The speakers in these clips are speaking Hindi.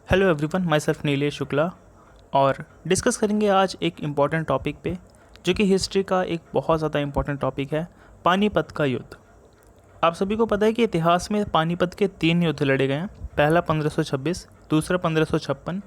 Hello everyone, my self Nilesh Shukla और डिस्कस करेंगे आज एक इम्पॉर्टेंट टॉपिक पे जो कि हिस्ट्री का एक बहुत ज़्यादा इम्पॉर्टेंट टॉपिक है, पानीपत का युद्ध। आप सभी को पता है कि इतिहास में पानीपत के 3 युद्ध लड़े गए हैं। पहला 1526, दूसरा 1556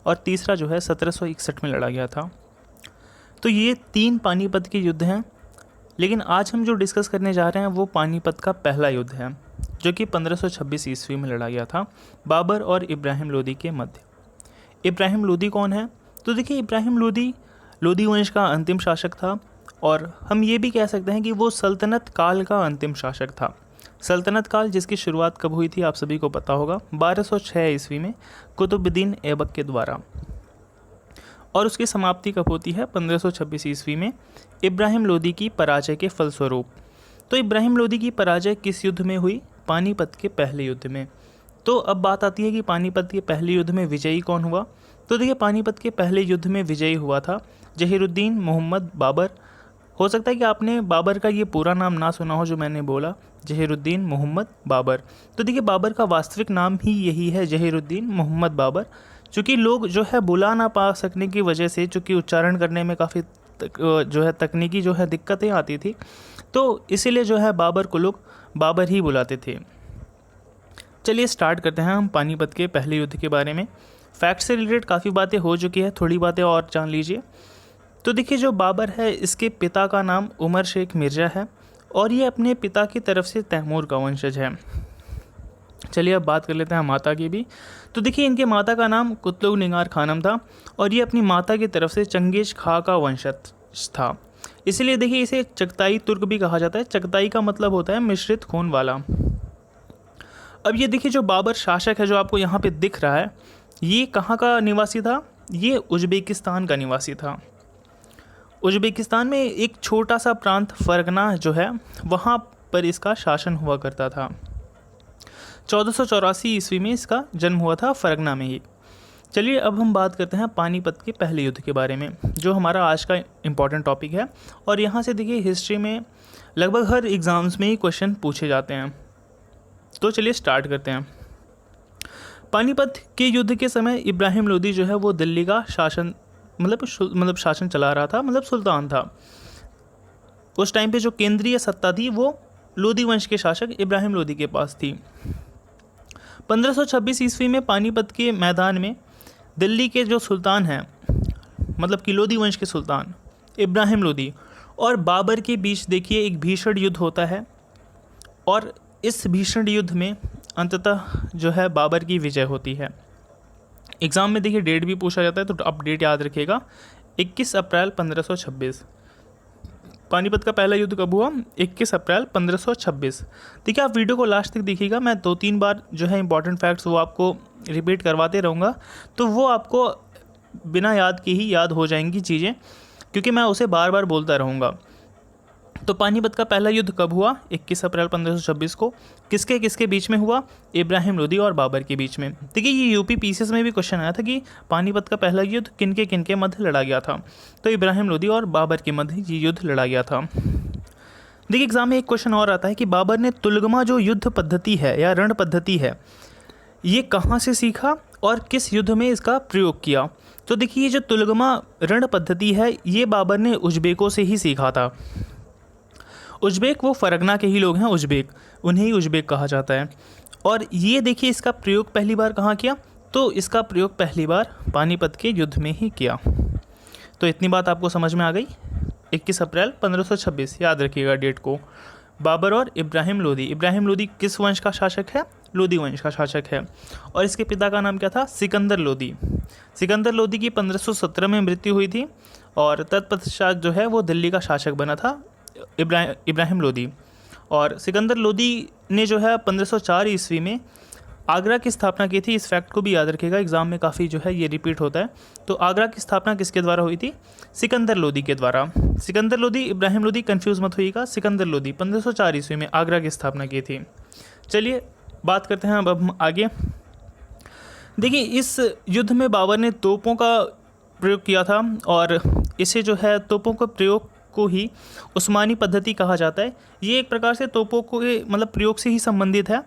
और तीसरा जो है 1761 में लड़ा गया था। तो ये 3 पानीपत के युद्ध हैं, लेकिन आज हम जो डिस्कस करने जा रहे हैं वो पानीपत का पहला युद्ध है जो कि 1526 ईस्वी में लड़ा गया था बाबर और इब्राहिम लोदी के मध्य। इब्राहिम लोदी कौन है? तो देखिए, इब्राहिम लोदी लोदी वंश का अंतिम शासक था और हम ये भी कह सकते हैं कि वो सल्तनत काल का अंतिम शासक था। सल्तनत काल जिसकी शुरुआत कब हुई थी आप सभी को पता होगा, 1206 ईस्वी में कुतुबुद्दीन ऐबक के द्वारा, और उसकी समाप्ति कब होती है? 1526 ईस्वी में इब्राहिम लोदी की पराजय के फलस्वरूप। तो इब्राहिम लोदी की पराजय किस युद्ध में हुई? पानीपत के पहले युद्ध में। तो अब बात आती है कि पानीपत के पहले युद्ध में विजयी कौन हुआ। तो देखिए, पानीपत के पहले युद्ध में विजयी हुआ था जहीरुद्दीन मोहम्मद बाबर। हो सकता है कि आपने बाबर का ये पूरा नाम ना सुना हो जो मैंने बोला, जहीरुद्दीन मोहम्मद बाबर। तो देखिए, बाबर का वास्तविक नाम ही यही है, जहीरुद्दीन मोहम्मद बाबर। चूँकि लोग जो है बुला ना पा सकने की वजह से, चूँकि उच्चारण करने में काफ़ी जो है तकनीकी जो है दिक्कतें आती थी, तो इसीलिए जो है बाबर को लोग बाबर ही बुलाते थे। चलिए स्टार्ट करते हैं हम पानीपत के पहले युद्ध के बारे में। फैक्ट से रिलेटेड काफ़ी बातें हो चुकी है, थोड़ी बातें और जान लीजिए। तो देखिए, जो बाबर है इसके पिता का नाम उमर शेख मिर्ज़ा है और ये अपने पिता की तरफ से तैमूर का वंशज है। चलिए अब बात कर लेते हैं माता की भी। तो देखिए, इनके माता का नाम कुतलुग निगार खानम था और ये अपनी माता की तरफ से चंगेज खां का वंशज था। इसलिए देखिए, इसे चगताई तुर्क भी कहा जाता है। चगताई का मतलब होता है मिश्रित खून वाला। अब ये देखिए, जो बाबर शासक है जो आपको यहाँ पे दिख रहा है, ये कहाँ का निवासी था? ये उज्बेकिस्तान का निवासी था। उज्बेकिस्तान में एक छोटा सा प्रांत फरगना जो है वहाँ पर इसका शासन हुआ करता था। 1484 ईस्वी में इसका जन्म हुआ था फरगना में ही। चलिए अब हम बात करते हैं पानीपत के पहले युद्ध के बारे में, जो हमारा आज का इम्पॉर्टेंट टॉपिक है। और यहाँ से देखिए, हिस्ट्री में लगभग हर एग्ज़ाम्स में ही क्वेश्चन पूछे जाते हैं। तो चलिए स्टार्ट करते हैं। पानीपत के युद्ध के समय इब्राहिम लोदी जो है वो दिल्ली का शासन मतलब शासन चला रहा था, मतलब सुल्तान था। उस टाइम पे जो केंद्रीय सत्ता थी वो लोदी वंश के शासक इब्राहिम लोदी के पास थी। 1526 ईस्वी में पानीपत के मैदान में दिल्ली के जो सुल्तान हैं, मतलब कि लोदी वंश के सुल्तान इब्राहिम लोदी और बाबर के बीच देखिए एक भीषण युद्ध होता है और इस भीषण युद्ध में अंततः जो है बाबर की विजय होती है। एग्ज़ाम में देखिए डेट भी पूछा जाता है, तो आप डेट याद रखिएगा, 21 अप्रैल 1526। पानीपत का पहला युद्ध कब हुआ? 21 अप्रैल 1526। देखिए, आप वीडियो को लास्ट तक देखिएगा, मैं 2-3 बार जो है इंपॉर्टेंट फैक्ट्स वो आपको रिपीट करवाते रहूँगा, तो वो आपको बिना याद के ही याद हो जाएंगी चीज़ें, क्योंकि मैं उसे बार बार बोलता रहूँगा। तो पानीपत का पहला युद्ध कब हुआ? 21 अप्रैल 1526 को। किसके किसके बीच में हुआ? इब्राहिम लोदी और बाबर के बीच में। देखिए, ये यूपी पीसीएस में भी क्वेश्चन आया था कि पानीपत का पहला युद्ध किनके किनके मध्य लड़ा गया था। तो इब्राहिम लोदी और बाबर के मध्य ये युद्ध लड़ा गया था। देखिए, एग्जाम में एक क्वेश्चन और आता है कि बाबर ने तुलगमा जो युद्ध पद्धति है या रण पद्धति है, ये कहाँ से सीखा और किस युद्ध में इसका प्रयोग किया? तो देखिए, ये जो तुलगमा रण पद्धति है ये बाबर ने उज्बेकों से ही सीखा था। उज्बेक वो फरगना के ही लोग हैं, उज्बेक, उन्हें ही उज्बेक कहा जाता है। और ये देखिए, इसका प्रयोग पहली बार कहाँ किया? तो इसका प्रयोग पहली बार पानीपत के युद्ध में ही किया। तो इतनी बात आपको समझ में आ गई। 21 अप्रैल 1526 याद रखिएगा डेट को। बाबर और इब्राहिम लोदी। इब्राहिम लोदी किस वंश का शासक है? लोदी वंश का शासक है। और इसके पिता का नाम क्या था? सिकंदर लोदी। सिकंदर लोदी की 1517 में मृत्यु हुई थी और तत्पश्चात जो है वो दिल्ली का शासक बना था इब्राहिम लोदी। और सिकंदर लोदी ने जो है 1504 ईस्वी में आगरा की स्थापना की थी। इस फैक्ट को भी याद रखिएगा, एग्जाम में काफ़ी जो है ये रिपीट होता है। तो आगरा की स्थापना किसके द्वारा हुई थी? सिकंदर लोदी के द्वारा। सिकंदर लोदी, इब्राहिम लोदी कंफ्यूज मत होइएगा। सिकंदर लोदी 1504 ईस्वी में आगरा की स्थापना की थी। चलिए बात करते हैं अब हम आगे। देखिए, इस युद्ध में बाबर ने तोपों का प्रयोग किया था और इसे जो है तोपों का प्रयोग को ही उस्मानी पद्धति कहा जाता है। ये एक प्रकार से तोपों को मतलब प्रयोग से ही संबंधित है।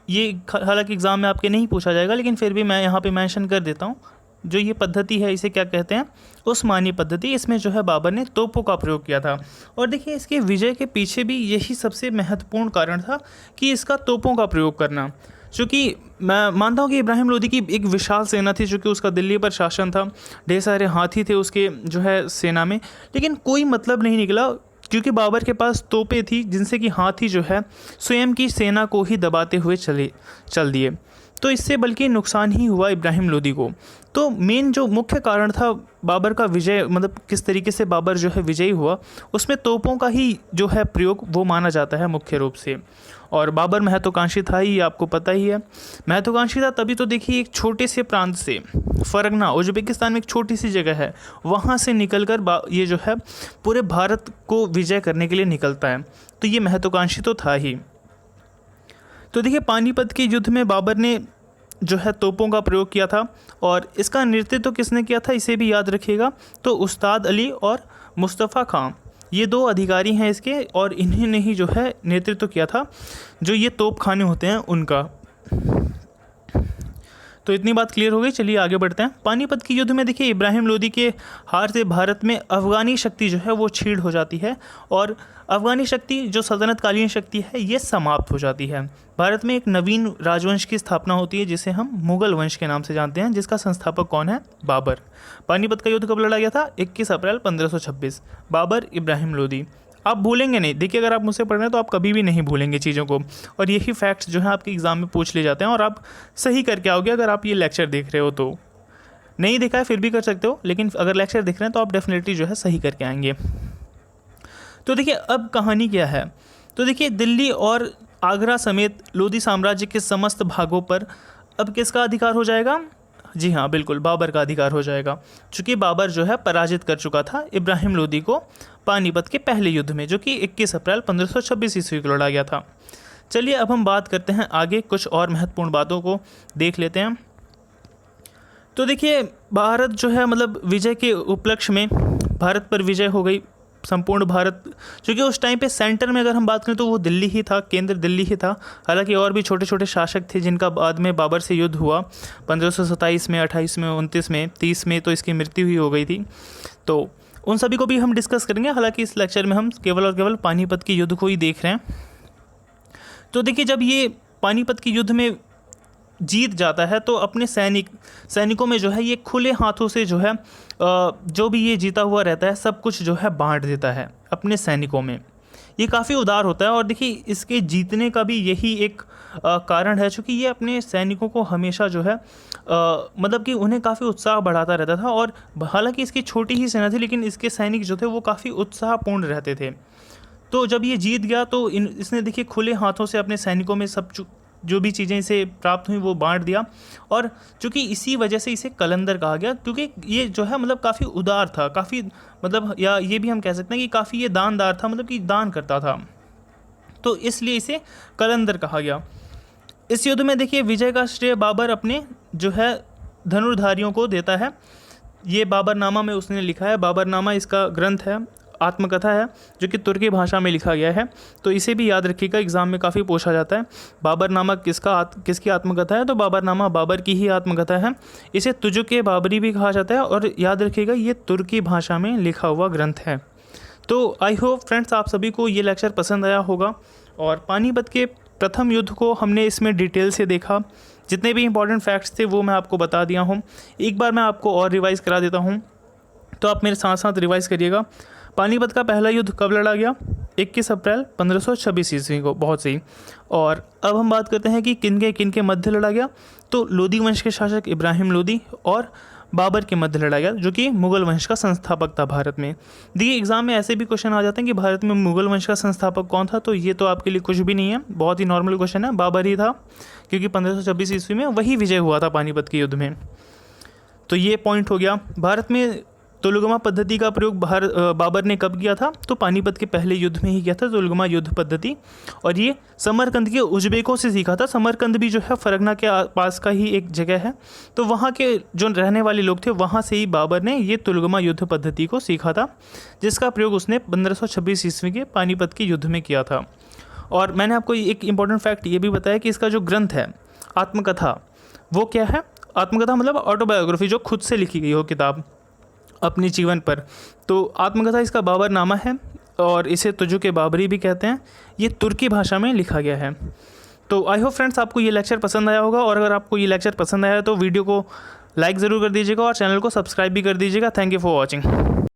ये हालांकि एग्ज़ाम में आपके नहीं पूछा जाएगा, लेकिन फिर भी मैं यहाँ पे मेंशन कर देता हूँ। जो ये पद्धति है इसे क्या कहते हैं, उस्मानी पद्धति। इसमें जो है बाबर ने तोपों का प्रयोग किया था। और देखिए इसके विजय के पीछे भी यही सबसे महत्वपूर्ण कारण था कि इसका तोपों का प्रयोग करना। चूँकि मैं मानता हूँ कि इब्राहिम लोदी की एक विशाल सेना थी, चूँकि उसका दिल्ली पर शासन था, ढेर सारे हाथी थे उसके जो है सेना में, लेकिन कोई मतलब नहीं निकला, क्योंकि बाबर के पास तोपें थी जिनसे कि हाथी जो है स्वयं की सेना को ही दबाते हुए चल दिए। तो इससे बल्कि नुकसान ही हुआ इब्राहिम लोदी को। तो मेन जो मुख्य कारण था बाबर का विजय, मतलब किस तरीके से बाबर जो है विजयी हुआ, उसमें तोपों का ही जो है प्रयोग वो माना जाता है मुख्य रूप से। और बाबर महत्वाकांक्षी था ही, आपको पता ही है। महत्वाकांक्षी था तभी तो देखिए एक छोटे से प्रांत से, फरगना उज्बेकिस्तान में एक छोटी सी जगह है, वहाँ से निकलकर ये जो है पूरे भारत को विजय करने के लिए निकलता है। तो ये महत्वाकांक्षी तो था ही। तो देखिए पानीपत के युद्ध में बाबर ने जो है तोपों का प्रयोग किया था, और इसका नेतृत्व किसने किया था इसे भी याद रखिएगा। तो उस्ताद अली और मुस्तफ़ा खां, ये दो अधिकारी हैं इसके, और इन्हीं ने ही जो है नेतृत्व किया था जो ये तोप खाने होते हैं उनका। तो इतनी बात क्लियर हो गई, चलिए आगे बढ़ते हैं। पानीपत की युद्ध में देखिए इब्राहिम लोदी के हार से भारत में अफ़गानी शक्ति जो है वो छीड़ हो जाती है, और अफ़गानी शक्ति जो सल्तनतकालीन शक्ति है ये समाप्त हो जाती है। भारत में एक नवीन राजवंश की स्थापना होती है जिसे हम मुग़ल वंश के नाम से जानते हैं, जिसका संस्थापक कौन है, बाबर। पानीपत का युद्ध कब लड़ा गया था, 21 अप्रैल 1526। बाबर, इब्राहिम लोदी। आप भूलेंगे नहीं, देखिए अगर आप मुझसे पढ़ रहे हैं तो आप कभी भी नहीं भूलेंगे चीज़ों को, और यही फैक्ट्स जो है आपके एग्ज़ाम में पूछ ले जाते हैं, और आप सही करके आओगे अगर आप ये लेक्चर देख रहे हो। तो नहीं देखा है फिर भी कर सकते हो, लेकिन अगर लेक्चर देख रहे हैं तो आप डेफिनेटली जो है सही करके आएंगे। तो देखिए अब कहानी क्या है। तो देखिए दिल्ली और आगरा समेत लोदी साम्राज्य के समस्त भागों पर अब किसका अधिकार हो जाएगा, जी हाँ बिल्कुल बाबर का अधिकार हो जाएगा, चूँकि बाबर जो है पराजित कर चुका था इब्राहिम लोदी को पानीपत के पहले युद्ध में, जो कि 21 अप्रैल 1526 ईस्वी को लड़ा गया था। चलिए अब हम बात करते हैं आगे, कुछ और महत्वपूर्ण बातों को देख लेते हैं। तो देखिए भारत जो है मतलब विजय के उपलक्ष्य में भारत पर विजय हो गई, संपूर्ण भारत, क्योंकि उस टाइम पे सेंटर में अगर हम बात करें तो वो दिल्ली ही था, केंद्र दिल्ली ही था। हालांकि और भी छोटे छोटे शासक थे जिनका बाद में बाबर से युद्ध हुआ 1527 में, 28 में, 29 में, 30 में तो इसकी मृत्यु ही हो गई थी। तो उन सभी को भी हम डिस्कस करेंगे। हालांकि इस लेक्चर में हम केवल और केवल पानीपत के युद्ध को ही देख रहे हैं। तो देखिए जब ये पानीपत के युद्ध में जीत जाता है तो अपने सैनिकों में जो है ये खुले हाथों से जो है जो भी ये जीता हुआ रहता है सब कुछ जो है बांट देता है अपने सैनिकों में। ये काफ़ी उदार होता है, और देखिए इसके जीतने का भी यही एक कारण है, चूँकि ये अपने सैनिकों को हमेशा जो है मतलब कि उन्हें काफ़ी उत्साह बढ़ाता रहता था। और हालांकि इसकी छोटी ही सेना थी, लेकिन इसके सैनिक जो थे वो काफ़ी उत्साहपूर्ण रहते थे। तो जब ये जीत गया तो इसने देखिए खुले हाथों से अपने सैनिकों में सब जो भी चीज़ें इसे प्राप्त हुई वो बांट दिया, और चूँकि इसी वजह से इसे कलंदर कहा गया, क्योंकि ये जो है मतलब काफ़ी उदार था, काफ़ी मतलब या ये भी हम कह सकते हैं कि काफ़ी ये दानदार था, मतलब कि दान करता था, तो इसलिए इसे कलंदर कहा गया। इस युद्ध में देखिए विजय का श्रेय बाबर अपने जो है धनुर्धारियों को देता है। ये बाबरनामा में उसने लिखा है। बाबरनामा इसका ग्रंथ है, आत्मकथा है, जो कि तुर्की भाषा में लिखा गया है। तो इसे भी याद रखिएगा, एग्ज़ाम में काफ़ी पूछा जाता है। बाबरनामा किसकी आत्मकथा है, तो बाबरनामा बाबर की ही आत्मकथा है। इसे तुजुक-ए बाबरी भी कहा जाता है, और याद रखिएगा ये तुर्की भाषा में लिखा हुआ ग्रंथ है। तो आई होप फ्रेंड्स आप सभी को ये लेक्चर पसंद आया होगा, और पानीपत के प्रथम युद्ध को हमने इसमें डिटेल से देखा। जितने भी इंपॉर्टेंट फैक्ट्स थे वो मैं आपको बता दिया हूँ। एक बार मैं आपको और रिवाइज़ करा देता हूँ, तो आप मेरे साथ साथ रिवाइज़ करिएगा। पानीपत का पहला युद्ध कब लड़ा गया, 21 अप्रैल 1526 ईस्वी को, बहुत सही। और अब हम बात करते हैं कि किन के मध्य लड़ा गया, तो लोदी वंश के शासक इब्राहिम लोदी और बाबर के मध्य लड़ा गया, जो कि मुग़ल वंश का संस्थापक था भारत में। देखिए एग्ज़ाम में ऐसे भी क्वेश्चन आ जाते हैं कि भारत में मुग़ल वंश का संस्थापक कौन था, तो ये तो आपके लिए कुछ भी नहीं है, बहुत ही नॉर्मल क्वेश्चन है, बाबर ही था, क्योंकि 1526 ईस्वी में वही विजय हुआ था पानीपत के युद्ध में। तो ये पॉइंट हो गया। भारत में तुलगमा पद्धति का प्रयोग बाबर ने कब किया था, तो पानीपत के पहले युद्ध में ही किया था, तुलगमा युद्ध पद्धति। और ये समरकंद के उज्बेकों से सीखा था। समरकंद भी जो है फरगना के पास का ही एक जगह है, तो वहाँ के जो रहने वाले लोग थे वहाँ से ही बाबर ने ये तुलगमा युद्ध पद्धति को सीखा था, जिसका प्रयोग उसने 1526 ईस्वी के पानीपत के युद्ध में किया था। और मैंने आपको एक इम्पॉर्टेंट फैक्ट ये भी बताया कि इसका जो ग्रंथ है आत्मकथा, वो क्या है? आत्मकथा मतलब ऑटोबायोग्राफी, जो खुद से लिखी गई हो किताब अपनी जीवन पर। तो आत्मकथा इसका बाबरनामा है और इसे तुजु के बाबरी भी कहते हैं। ये तुर्की भाषा में लिखा गया है। तो आई होप फ्रेंड्स आपको ये लेक्चर पसंद आया होगा, और अगर आपको ये लेक्चर पसंद आया तो वीडियो को लाइक ज़रूर कर दीजिएगा और चैनल को सब्सक्राइब भी कर दीजिएगा। Thank you for watching.